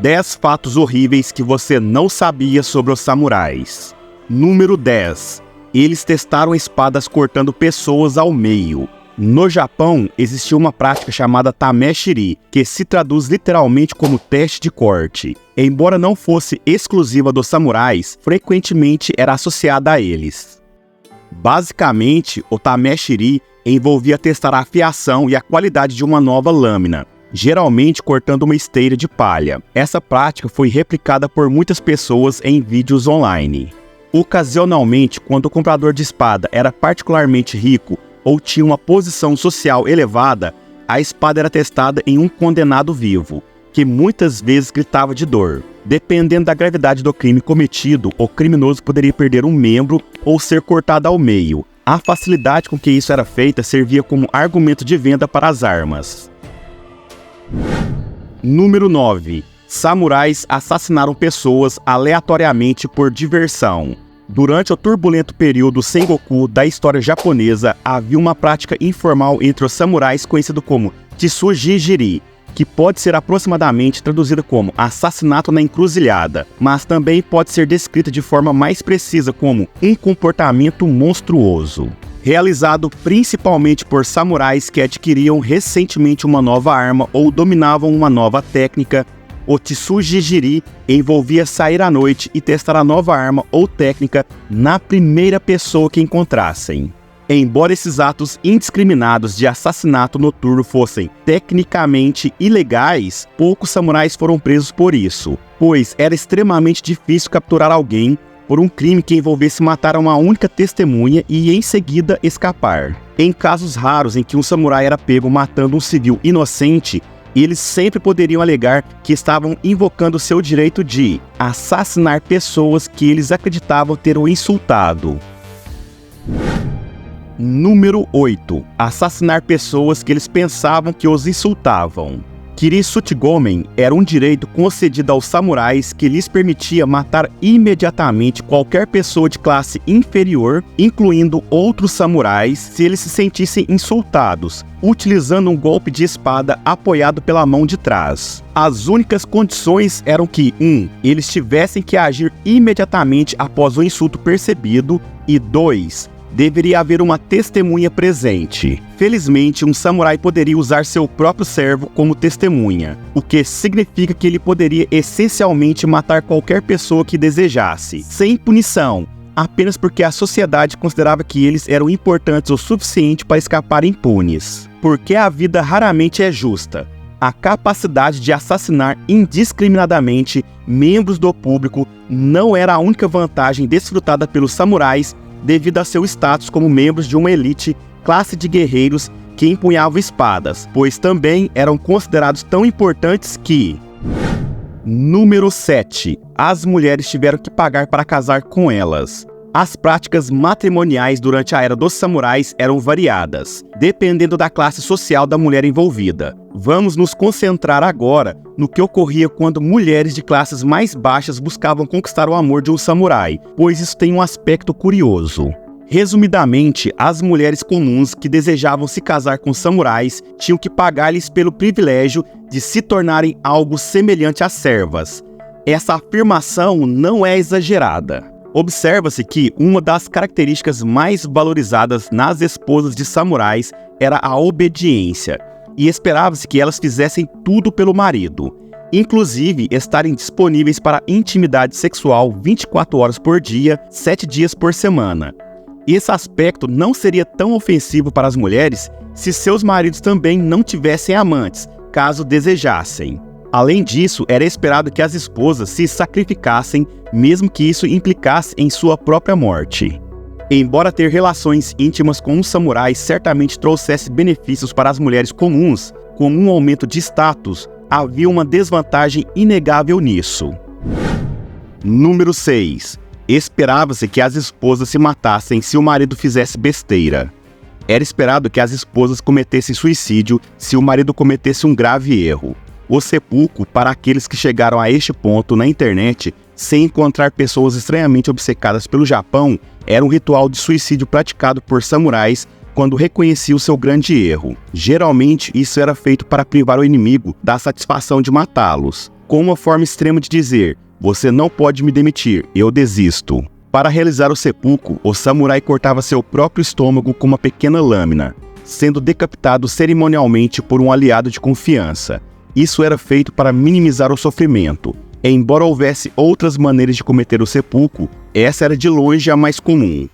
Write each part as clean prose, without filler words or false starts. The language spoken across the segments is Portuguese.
10 fatos horríveis que você não sabia sobre os samurais. Número 10. Eles testaram espadas cortando pessoas ao meio. No Japão, existia uma prática chamada tameshiri, que se traduz literalmente como teste de corte. Embora não fosse exclusiva dos samurais, frequentemente era associada a eles. Basicamente, o tameshiri envolvia testar a afiação e a qualidade de uma nova lâmina, geralmente cortando uma esteira de palha. Essa prática foi replicada por muitas pessoas em vídeos online. Ocasionalmente, quando o comprador de espada era particularmente rico ou tinha uma posição social elevada, a espada era testada em um condenado vivo, que muitas vezes gritava de dor. Dependendo da gravidade do crime cometido, o criminoso poderia perder um membro ou ser cortado ao meio. A facilidade com que isso era feita servia como argumento de venda para as armas. Número 9. Samurais assassinaram pessoas aleatoriamente por diversão. Durante o turbulento período Sengoku da história japonesa, havia uma prática informal entre os samurais conhecida como Tsujijiri, que pode ser aproximadamente traduzida como assassinato na encruzilhada, mas também pode ser descrita de forma mais precisa como um comportamento monstruoso. Realizado principalmente por samurais que adquiriam recentemente uma nova arma ou dominavam uma nova técnica, o Tsujijiri envolvia sair à noite e testar a nova arma ou técnica na primeira pessoa que encontrassem. Embora esses atos indiscriminados de assassinato noturno fossem tecnicamente ilegais, poucos samurais foram presos por isso, pois era extremamente difícil capturar alguém por um crime que envolvesse matar uma única testemunha e em seguida escapar. Em casos raros em que um samurai era pego matando um civil inocente, eles sempre poderiam alegar que estavam invocando seu direito de assassinar pessoas que eles acreditavam ter o insultado. Número 8. Assassinar pessoas que eles pensavam que os insultavam. Kiri-Sutgomen era um direito concedido aos samurais que lhes permitia matar imediatamente qualquer pessoa de classe inferior, incluindo outros samurais, se eles se sentissem insultados, utilizando um golpe de espada apoiado pela mão de trás. As únicas condições eram que 1. Eles tivessem que agir imediatamente após o insulto percebido e 2. Deveria haver uma testemunha presente. Felizmente, um samurai poderia usar seu próprio servo como testemunha, o que significa que ele poderia essencialmente matar qualquer pessoa que desejasse, sem punição, apenas porque a sociedade considerava que eles eram importantes o suficiente para escapar impunes. Porque a vida raramente é justa. A capacidade de assassinar indiscriminadamente membros do público não era a única vantagem desfrutada pelos samurais devido a seu status como membros de uma elite classe de guerreiros que empunhavam espadas, pois também eram considerados tão importantes que... Número 7. As mulheres tiveram que pagar para casar com elas. As práticas matrimoniais durante a era dos samurais eram variadas, dependendo da classe social da mulher envolvida. Vamos nos concentrar agora no que ocorria quando mulheres de classes mais baixas buscavam conquistar o amor de um samurai, pois isso tem um aspecto curioso. Resumidamente, as mulheres comuns que desejavam se casar com samurais tinham que pagar-lhes pelo privilégio de se tornarem algo semelhante a servas. Essa afirmação não é exagerada. Observa-se que uma das características mais valorizadas nas esposas de samurais era a obediência, e esperava-se que elas fizessem tudo pelo marido, inclusive estarem disponíveis para intimidade sexual 24 horas por dia, 7 dias por semana. Esse aspecto não seria tão ofensivo para as mulheres se seus maridos também não tivessem amantes, caso desejassem. Além disso, era esperado que as esposas se sacrificassem, mesmo que isso implicasse em sua própria morte. Embora ter relações íntimas com um samurai certamente trouxesse benefícios para as mulheres comuns, como um aumento de status, havia uma desvantagem inegável nisso. Número 6. Esperava-se que as esposas se matassem se o marido fizesse besteira. Era esperado que as esposas cometessem suicídio se o marido cometesse um grave erro. O seppuku, para aqueles que chegaram a este ponto na internet, sem encontrar pessoas estranhamente obcecadas pelo Japão, era um ritual de suicídio praticado por samurais quando reconheciam seu grande erro. Geralmente, isso era feito para privar o inimigo da satisfação de matá-los. com uma forma extrema de dizer: você não pode me demitir, eu desisto. Para realizar o seppuku, o samurai cortava seu próprio estômago com uma pequena lâmina, sendo decapitado cerimonialmente por um aliado de confiança. Isso era feito para minimizar o sofrimento. Embora houvesse outras maneiras de cometer o seppuku, essa era de longe a mais comum.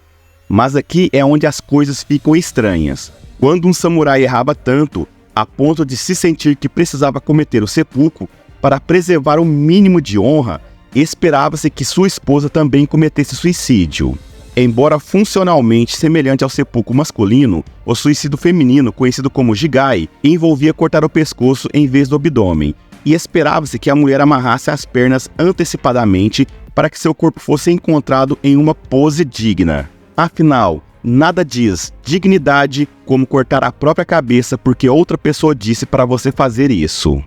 Mas aqui é onde as coisas ficam estranhas. Quando um samurai errava tanto, a ponto de se sentir que precisava cometer o seppuku para preservar o mínimo de honra, esperava-se que sua esposa também cometesse suicídio. Embora funcionalmente semelhante ao seppuku masculino, o suicídio feminino, conhecido como jigai, envolvia cortar o pescoço em vez do abdômen, e esperava-se que a mulher amarrasse as pernas antecipadamente para que seu corpo fosse encontrado em uma pose digna. Afinal, nada diz dignidade como cortar a própria cabeça porque outra pessoa disse para você fazer isso.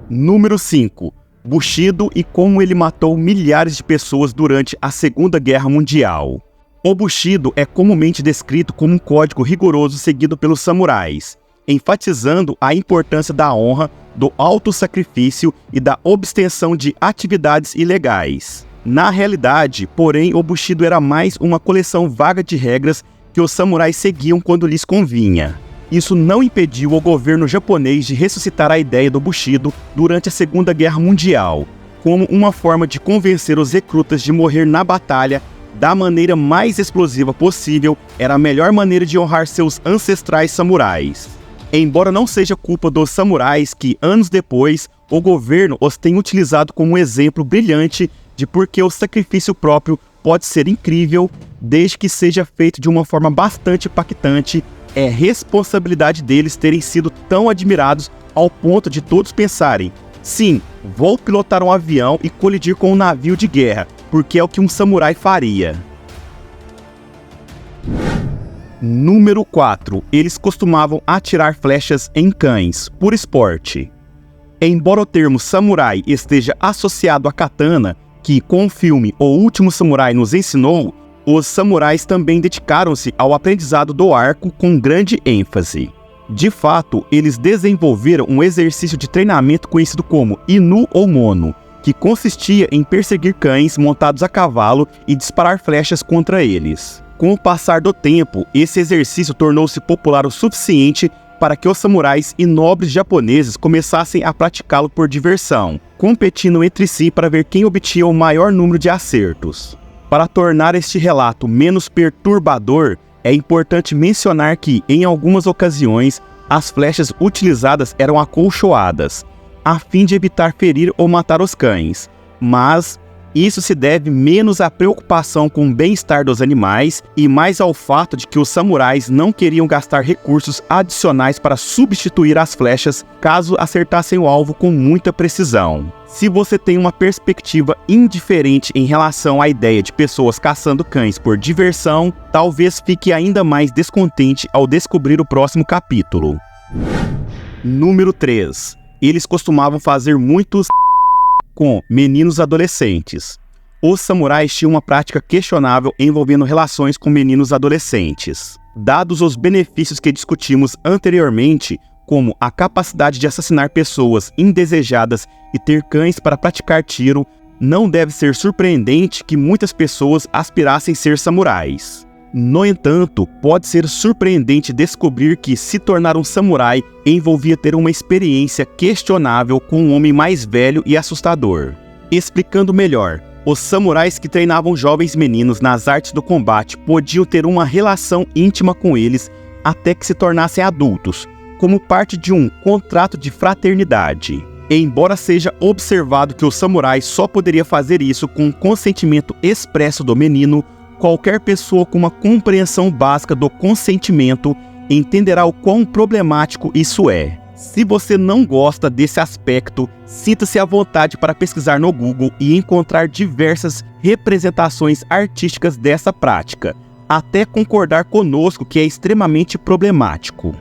Número 5. Bushido e como ele matou milhares de pessoas durante a Segunda Guerra Mundial. O Bushido é comumente descrito como um código rigoroso seguido pelos samurais, enfatizando a importância da honra, do autossacrifício e da abstenção de atividades ilegais. Na realidade, porém, o Bushido era mais uma coleção vaga de regras que os samurais seguiam quando lhes convinha. Isso não impediu o governo japonês de ressuscitar a ideia do Bushido durante a Segunda Guerra Mundial, como uma forma de convencer os recrutas de morrer na batalha da maneira mais explosiva possível. Era a melhor maneira de honrar seus ancestrais samurais. Embora não seja culpa dos samurais que, anos depois, o governo os tenha utilizado como um exemplo brilhante de por que o sacrifício próprio pode ser incrível, desde que seja feito de uma forma bastante impactante, é responsabilidade deles terem sido tão admirados ao ponto de todos pensarem: sim, vou pilotar um avião e colidir com um navio de guerra, porque é o que um samurai faria. Número 4. Eles costumavam atirar flechas em cães, por esporte. Embora o termo samurai esteja associado a katana, que com o filme O Último Samurai nos ensinou, os samurais também dedicaram-se ao aprendizado do arco com grande ênfase. De fato, eles desenvolveram um exercício de treinamento conhecido como Inu ou Mono, que consistia em perseguir cães montados a cavalo e disparar flechas contra eles. Com o passar do tempo, esse exercício tornou-se popular o suficiente para que os samurais e nobres japoneses começassem a praticá-lo por diversão, competindo entre si para ver quem obtinha o maior número de acertos. Para tornar este relato menos perturbador, é importante mencionar que, em algumas ocasiões, as flechas utilizadas eram acolchoadas, a fim de evitar ferir ou matar os cães, mas isso se deve menos à preocupação com o bem-estar dos animais e mais ao fato de que os samurais não queriam gastar recursos adicionais para substituir as flechas caso acertassem o alvo com muita precisão. Se você tem uma perspectiva indiferente em relação à ideia de pessoas caçando cães por diversão, talvez fique ainda mais descontente ao descobrir o próximo capítulo. Número 3. Eles costumavam fazer muitos com meninos adolescentes. Os samurais tinham uma prática questionável envolvendo relações com meninos adolescentes. Dados os benefícios que discutimos anteriormente, como a capacidade de assassinar pessoas indesejadas e ter cães para praticar tiro, não deve ser surpreendente que muitas pessoas aspirassem ser samurais. No entanto, pode ser surpreendente descobrir que se tornar um samurai envolvia ter uma experiência questionável com um homem mais velho e assustador. Explicando melhor, os samurais que treinavam jovens meninos nas artes do combate podiam ter uma relação íntima com eles até que se tornassem adultos, como parte de um contrato de fraternidade. Embora seja observado que o samurai só poderia fazer isso com o consentimento expresso do menino, qualquer pessoa com uma compreensão básica do consentimento entenderá o quão problemático isso é. Se você não gosta desse aspecto, sinta-se à vontade para pesquisar no Google e encontrar diversas representações artísticas dessa prática, até concordar conosco que é extremamente problemático.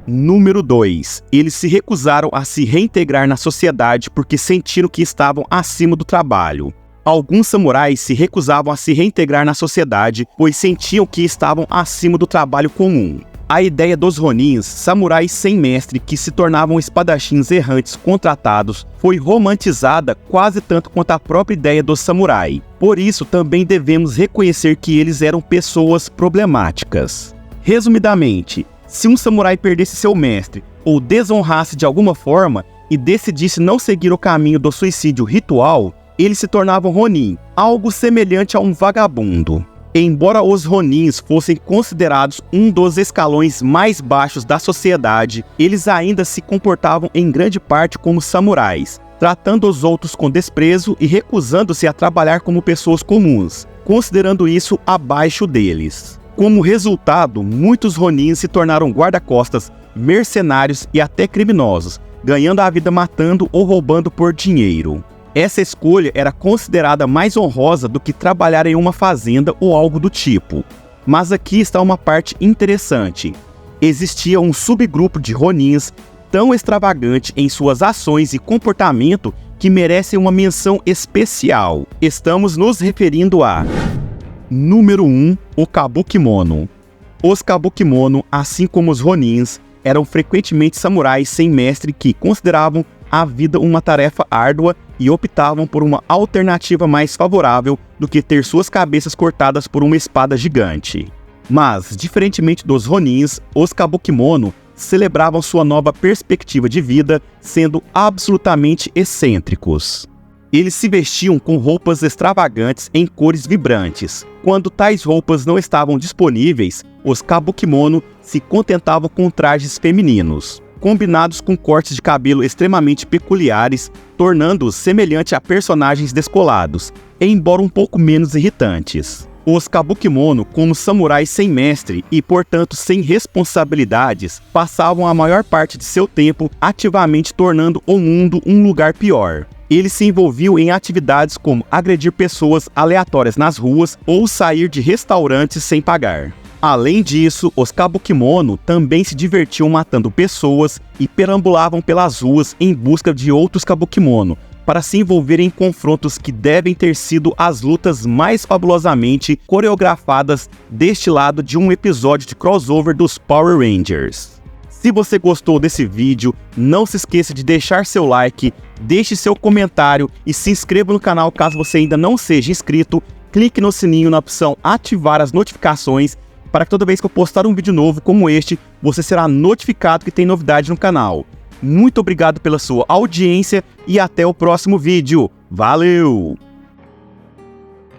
Número 2. Eles se recusaram a se reintegrar na sociedade porque sentiram que estavam acima do trabalho. Alguns samurais se recusavam a se reintegrar na sociedade, pois sentiam que estavam acima do trabalho comum. A ideia dos Ronins, samurais sem mestre que se tornavam espadachins errantes contratados, foi romantizada quase tanto quanto a própria ideia do samurai. Por isso, também devemos reconhecer que eles eram pessoas problemáticas. Resumidamente, se um samurai perdesse seu mestre ou desonrasse de alguma forma e decidisse não seguir o caminho do suicídio ritual, ele se tornava um Ronin, algo semelhante a um vagabundo. Embora os Ronins fossem considerados um dos escalões mais baixos da sociedade, eles ainda se comportavam em grande parte como samurais, tratando os outros com desprezo e recusando-se a trabalhar como pessoas comuns, considerando isso abaixo deles. Como resultado, muitos Ronins se tornaram guarda-costas, mercenários e até criminosos, ganhando a vida matando ou roubando por dinheiro. Essa escolha era considerada mais honrosa do que trabalhar em uma fazenda ou algo do tipo. Mas aqui está uma parte interessante. Existia um subgrupo de Ronins tão extravagante em suas ações e comportamento que merecem uma menção especial. Estamos nos referindo a... Número 1. O Kabukimono. Os Kabukimono, assim como os Ronins, eram frequentemente samurais sem mestre que consideravam a vida uma tarefa árdua e optavam por uma alternativa mais favorável do que ter suas cabeças cortadas por uma espada gigante. Mas, diferentemente dos Ronins, os Kabukimono celebravam sua nova perspectiva de vida, sendo absolutamente excêntricos. Eles se vestiam com roupas extravagantes em cores vibrantes. Quando tais roupas não estavam disponíveis, os Kabukimono se contentavam com trajes femininos, combinados com cortes de cabelo extremamente peculiares, tornando-os semelhante a personagens descolados, embora um pouco menos irritantes. Os Kabukimono, como samurais sem mestre e, portanto, sem responsabilidades, passavam a maior parte de seu tempo ativamente tornando o mundo um lugar pior. Eles se envolviam em atividades como agredir pessoas aleatórias nas ruas ou sair de restaurantes sem pagar. Além disso, os Kabukimono também se divertiam matando pessoas e perambulavam pelas ruas em busca de outros Kabukimono, para se envolverem em confrontos que devem ter sido as lutas mais fabulosamente coreografadas deste lado de um episódio de crossover dos Power Rangers. Se você gostou desse vídeo, não se esqueça de deixar seu like, deixe seu comentário e se inscreva no canal caso você ainda não seja inscrito. Clique no sininho na opção ativar as notificações para que toda vez que eu postar um vídeo novo como este, você será notificado que tem novidade no canal. Muito obrigado pela sua audiência e até o próximo vídeo. Valeu!